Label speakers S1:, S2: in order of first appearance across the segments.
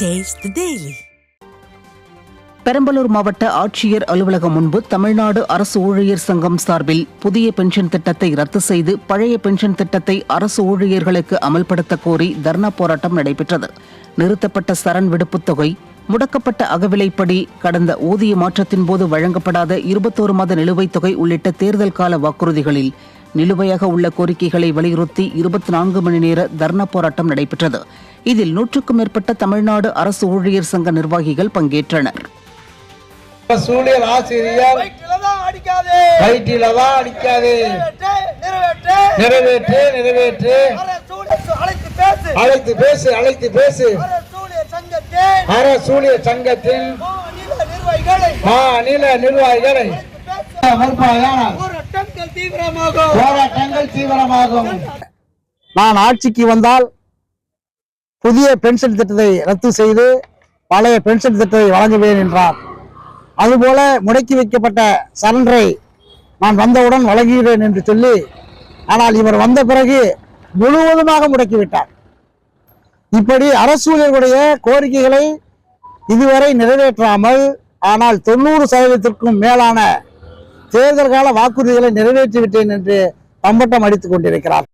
S1: Taste the Daily.
S2: Perambalur மாவட்ட ஆட்சியர் அலுவலகம் முன்பு தமிழ்நாடு அரசு ஊழியர் சங்கம் சார்பில் புதிய பென்ஷன் திட்டத்தை ரத்து செய்து பழைய பென்ஷன் திட்டத்தை அரசு ஊழியர்களுக்கு அமல்படுத்த கோரி தர்ணா போராட்டம் நடைபெற்றது. நிறுத்தப்பட்ட சரண் விடுப்புத் தொகை, முடக்கப்பட்ட அகவிலைப்படி, கடந்த ஊதிய மாற்றத்தின் போது வழங்கப்படாத 21 மாத நிலுவைத் தொகை உள்ளிட்ட தேர்தல் கால வாக்குறுதிகளில் நிலுவையாக உள்ள கோரிக்கைகளை வலியுறுத்தி 24 மணி நேர தர்ணா போராட்டம் நடைபெற்றது. இதில் 100க்கும் மேற்பட்ட தமிழ்நாடு அரசு ஊழியர் சங்க நிர்வாகிகள் பங்கேற்றனர்.
S3: ஊழியர் ஆசிரியர் வயிற்றிலதான் அடிக்காதே, நிறைவேற்று நிறைவேற்று, அழைத்து பேசு அழைத்து பேசு. அரசு ஊழியர் சங்கத்தின் மாநில நிர்வாகிகளை போராட்டங்கள் தீவிரமாகும்.
S4: நான் ஆட்சிக்கு வந்தால் புதிய பென்ஷன் திட்டத்தை ரத்து செய்து பழைய பென்ஷன் திட்டத்தை வழங்குவேன் என்றார். அதுபோல முடக்கி வைக்கப்பட்ட சரண்டரை நான் வந்தவுடன் வழங்குகிறேன் என்று சொல்லி, ஆனால் இவர் வந்த பிறகு முழுவதுமாக முடக்கிவிட்டார். இப்படி அரசு ஊழியர்களுடைய கோரிக்கைகளை இதுவரை நிறைவேற்றாமல், ஆனால் 90% மேலான தேர்தல் கால வாக்குறுதிகளை நிறைவேற்றிவிட்டேன் என்று தம்பட்டம் அடித்துக் கொண்டிருக்கிறார்.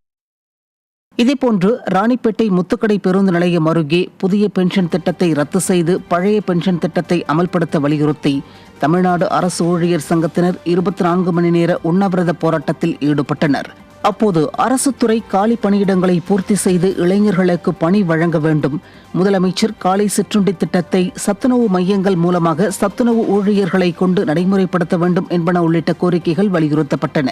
S2: இதேபோன்று ராணிப்பேட்டை முத்துக்கடை பேருந்து நிலையம் அருகே புதிய பென்ஷன் திட்டத்தை ரத்து செய்து பழைய பென்ஷன் திட்டத்தை அமல்படுத்த வலியுறுத்தி தமிழ்நாடு அரசு ஊழியர் சங்கத்தினர் 24 மணி நேர உண்ணாவிரத போராட்டத்தில் ஈடுபட்டனர். அப்போது அரசு துறை காலி பணியிடங்களை பூர்த்தி செய்து இளைஞர்களுக்கு பணி வழங்க வேண்டும், முதலமைச்சர் காலை சிற்றுண்டி திட்டத்தை சத்துணவு மையங்கள் மூலமாக சத்துணவு ஊழியர்களை கொண்டு நடைமுறைப்படுத்த வேண்டும் என்பன உள்ளிட்ட கோரிக்கைகள் வலியுறுத்தப்பட்டன.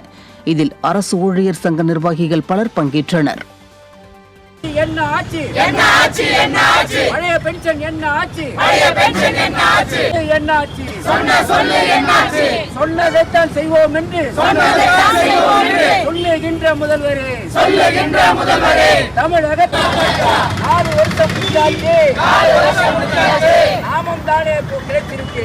S2: இதில் அரசு ஊழியர் சங்க நிர்வாகிகள் பலர் பங்கேற்றனர்.
S5: என்ன ஆச்சு என்ன ஆச்சு என்ன ஆச்சு, பழைய பென்ஷன் என்ன ஆச்சு பழைய பென்ஷன் என்ன ஆச்சு என்ன ஆச்சு, சொல்லு என்ன ஆச்சு, சொன்னதைத்தான் செய்வோம் என்று சொன்னதைத்தான் செய்வோம் என்று சொல்லுகின்ற முதல்வரே தமிழகத்தில் 4 வருஷம் முடிஞ்சாச்சு, 4 வருஷம் முடிஞ்சாச்சு, நாமம் தானே கிடைச்சிருக்கு.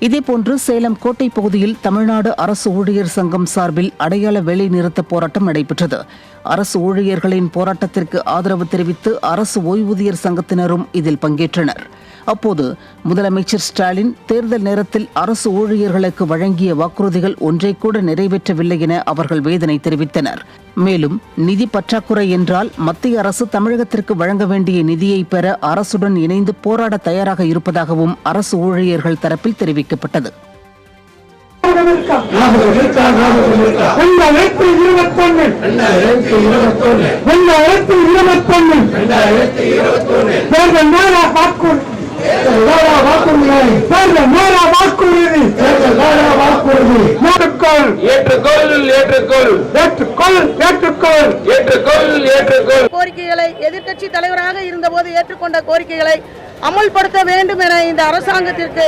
S2: இதேபோன்று சேலம் கோட்டை பகுதியில் தமிழ்நாடு அரசு ஊழியர் சங்கம் சார்பில் அடையாள வேலை நிறுத்த போராட்டம் நடைபெற்றது. அரசு ஊழியர்களின் போராட்டத்திற்கு ஆதரவு தெரிவித்து அரசு ஓய்வூதியர் சங்கத்தினரும் இதில் பங்கேற்றனர். அப்போது முதலமைச்சர் ஸ்டாலின் தேர்தல் நேரத்தில் அரசு ஊழியர்களுக்கு வழங்கிய வாக்குறுதிகள் ஒன்றை கூட நிறைவேற்றவில்லை என அவர்கள் வேதனை தெரிவித்தனர். மேலும் நிதி பற்றாக்குறை என்றால் மத்திய அரசு தமிழகத்திற்கு வழங்க வேண்டிய நிதியை பெற அரசுடன் இணைந்து போராட தயாராக இருப்பதாகவும் அரசு ஊழியர்கள் தரப்பில் தெரிவிக்கப்பட்டது.
S6: கோரிக்கைகளை எதிர்க்கட்சி தலைவராக இருந்தபோது ஏற்றுக்கொண்ட கோரிக்கைகளை அமல்படுத்த வேண்டும் என இந்த அரசாங்கத்திற்கு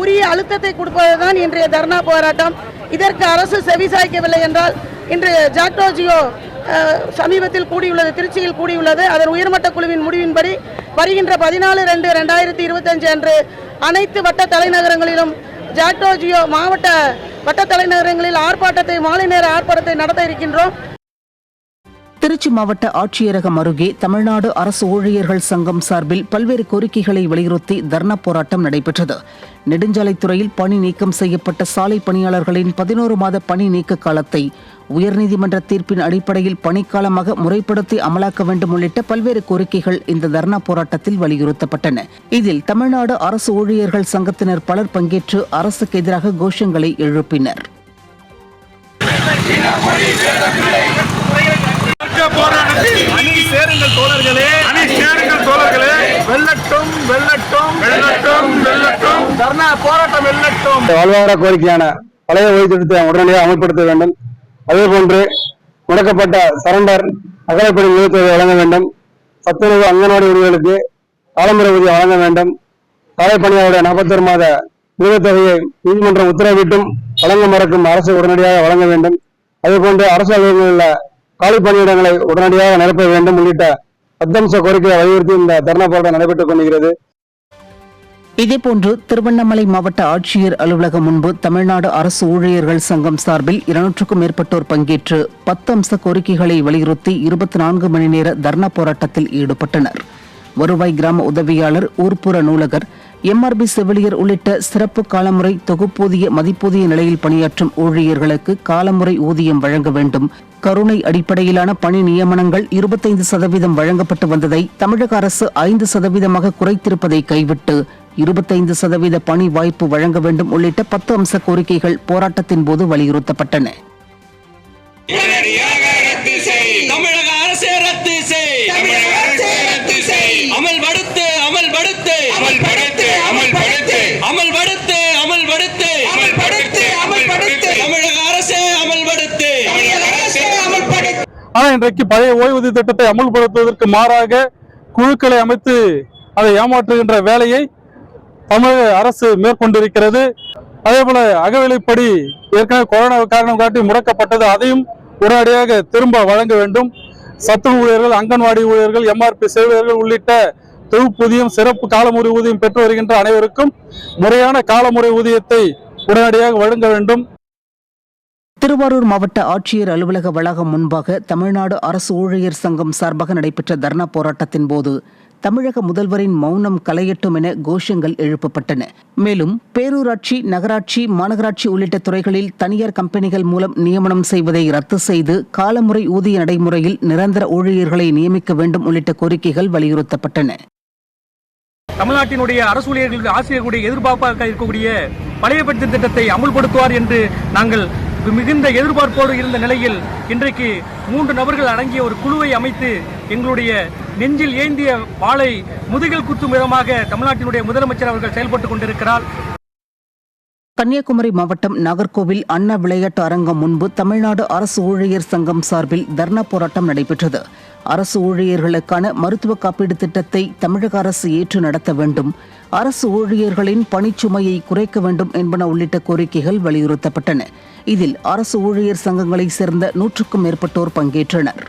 S6: உரிய அழுத்தத்தை கொடுப்பதுதான் இன்றைய தர்ணா போராட்டம். இதற்கு அரசு செவிசாய்க்கவில்லை என்றால், இன்று ஜாக்டோ ஜியோ சமீபத்தில் கூடியுள்ளது, திருச்சியில் கூடியுள்ளது. அதன் உயர்மட்ட குழுவின் முடிவின்படி வருகின்ற 14/2/2025 அன்று அனைத்து வட்ட தலைநகரங்களிலும் ஜாக்டோ ஜியோ மாவட்ட வட்ட தலைநகரங்களில் மாலை நேர ஆர்ப்பாட்டத்தை நடத்த இருக்கின்றோம்.
S2: திருச்சி மாவட்ட ஆட்சியரகம் அருகே தமிழ்நாடு அரசு ஊழியர்கள் சங்கம் சார்பில் பல்வேறு கோரிக்கைகளை வலியுறுத்தி தர்ணா போராட்டம் நடைபெற்றது. நெடுஞ்சாலைத்துறையில் பணி நீக்கம் செய்யப்பட்ட சாலை பணியாளர்களின் 11 மாத பணி நீக்க காலத்தை உயர்நீதிமன்ற தீர்ப்பின் அடிப்படையில் பணிக்காலமாக முறைப்படுத்தி அமலாக்க வேண்டும் உள்ளிட்ட பல்வேறு கோரிக்கைகள் இந்த தர்ணா போராட்டத்தில் வலியுறுத்தப்பட்டன. இதில் தமிழ்நாடு அரசு ஊழியர்கள் சங்கத்தினர் பலர் பங்கேற்று அரசுக்கு எதிராக கோஷங்களை எழுப்பினர்.
S4: வாழ்வாதார கோரிக்கையான பழைய ஓய்வு திட்டத்தை உடனடியாக அமல்படுத்த வேண்டும். அதேபோன்று முடக்கப்பட்ட சரண்டர் அகலைப்படி நிலுவைத்தொகை வழங்க வேண்டும். சத்துணவு அங்கன்வாடி ஊழியர்களுக்கு காலமுறை ஊதியம் வழங்க வேண்டும். சாலை பணியாளருடைய 41 மாத நிலுவைத் தொகையை நீதிமன்றம் உத்தரவிட்டும் வழங்க மறுக்கும் அரசு உடனடியாக வழங்க வேண்டும். அதேபோன்று அரசு அலுவலகங்களில் உள்ள காலி பணியிடங்களை உடனடியாக நிரப்ப வேண்டும் உள்ளிட்ட 10 அம்ச கோரிக்கையை வலியுறுத்தி இந்த தர்ணா போராட்டம் நடைபெற்றுக் கொண்டிருக்கிறது.
S2: இதேபோன்று திருவண்ணாமலை மாவட்ட ஆட்சியர் அலுவலகம் முன்பு தமிழ்நாடு அரசு ஊழியர்கள் சங்கம் சார்பில் 200க்கும் மேற்பட்டோர் பங்கேற்று 10 அம்ச கோரிக்கைகளை வலியுறுத்தி 24 மணி நேர தர்ணா போராட்டத்தில் ஈடுபட்டனர். வருவாய் கிராம உதவியாளர், ஊர்ப்புற நூலகர், MRB செவிலியர் உள்ளிட்ட சிறப்பு காலமுறை தொகுப்பூதிய மதிப்பூதிய நிலையில் பணியாற்றும் ஊழியர்களுக்கு காலமுறை ஊதியம் வழங்க வேண்டும், கருணை அடிப்படையிலான பணி நியமனங்கள் 25% வழங்கப்பட்டு வந்ததை தமிழக அரசு 5% குறைத்திருப்பதை கைவிட்டு 25% பணி வாய்ப்பு வழங்க வேண்டும் உள்ளிட்ட 10 அம்ச கோரிக்கைகள் போராட்டத்தின் போது வலியுறுத்தப்பட்டன.
S1: தமிழக அரசை ரத்து செய், அமல்படுத்து, அமல்படுத்து, அமல்படுத்து, அமல்படுத்து, அமல்படுத்து, அமல்படுத்து, அமல்படுத்து, அமல்படுத்து, தமிழக அரசை அமல்படுத்து, அமல்படுத்து.
S7: ஆனால் இன்றைக்கு பழைய ஓய்வூதிய திட்டத்தை அமல்படுத்துவதற்கு மாறாக குழுக்களை அமைத்து அதை ஏமாற்றுகின்ற வேலையை தமிழக அரசு மேற்கொண்டிருக்கிறது. அதே போல அகவிலைப்படி ஏற்கனவே கொரோனா காரணம் காட்டி முடக்கப்பட்டது, அதையும் உடனடியாக திரும்ப வழங்க வேண்டும். சத்துணவு ஊழியர்கள், அங்கன்வாடி ஊழியர்கள், MRP செவிலியர்கள் உள்ளிட்ட தொகுப்பூதியம், சிறப்பு காலமுறை ஊதியம் பெற்று வருகின்ற அனைவருக்கும் முறையான காலமுறை ஊதியத்தை உடனடியாக வழங்க வேண்டும்.
S2: திருவாரூர் மாவட்ட ஆட்சியர் அலுவலக வளாகம் முன்பாக தமிழ்நாடு அரசு ஊழியர் சங்கம் சார்பாக நடைபெற்ற தர்ணா போராட்டத்தின் போது தமிழக முதல்வரின் மௌனம் கலையட்டும் என கோஷங்கள் எழுப்பப்பட்டன. மேலும் பேரூராட்சி, நகராட்சி, மாநகராட்சி உள்ளிட்ட துறைகளில் தனியார் கம்பெனிகள் மூலம் நியமனம் செய்வதை ரத்து செய்து காலமுறை ஊதிய நடைமுறையில் நிரந்தர ஊழியர்களை நியமிக்க வேண்டும் உள்ளிட்ட கோரிக்கைகள் வலியுறுத்தப்பட்டன.
S5: தமிழ்நாட்டினுடைய அரசு ஊழியர்களுடைய ஆசிரியர்களுடைய எதிர்பார்ப்பாக இருக்கக்கூடிய பழைய பென்ஷன் திட்டத்தை அமுல்படுத்துவார் என்று நாங்கள் மிகுந்த எதிர்பார்ப்போடு இருந்த நிலையில் இன்றைக்கு 3 நபர்கள் அடங்கிய ஒரு குழுவை அமைத்து எங்களுடைய நெஞ்சில் ஏந்திய வாளை முதுகில் குத்தும் விதமாக தமிழ்நாட்டினுடைய முதலமைச்சர் அவர்கள் செயல்பட்டுக் கொண்டிருக்கிறார்.
S2: கன்னியாகுமரி மாவட்டம் நாகர்கோவில் அண்ணா விளையாட்டு அரங்கம் முன்பு தமிழ்நாடு அரசு ஊழியர் சங்கம் சார்பில் தர்ணா போராட்டம் நடைபெற்றது. அரசு ஊழியர்களுக்கான மருத்துவ காப்பீடு திட்டத்தை தமிழக அரசு ஏற்று நடத்த வேண்டும், அரசு ஊழியர்களின் பணிச்சுமையை குறைக்க வேண்டும் என்பன உள்ளிட்ட கோரிக்கைகள் வலியுறுத்தப்பட்டன. இதில் அரசு ஊழியர் சங்கங்களைச் சேர்ந்த 100க்கும் மேற்பட்டோர் பங்கேற்றனர்.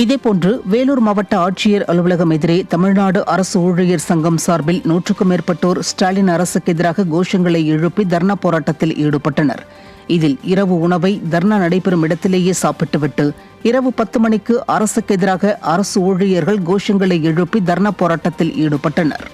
S2: இதேபோன்று வேலூர் மாவட்ட ஆட்சியர் அலுவலகம் எதிரே தமிழ்நாடு அரசு ஊழியர் சங்கம் சார்பில் 100க்கும் மேற்பட்டோர் ஸ்டாலின் அரசுக்கு எதிராக கோஷங்களை எழுப்பி தர்ணா போராட்டத்தில் ஈடுபட்டனர். இதில் இரவு உணவை தர்ணா நடைபெறும் இடத்திலேயே சாப்பிட்டுவிட்டு இரவு 10 மணிக்கு அரசுக்கு எதிராக அரசு ஊழியர்கள் கோஷங்களை எழுப்பி தர்ணா போராட்டத்தில் ஈடுபட்டனர்.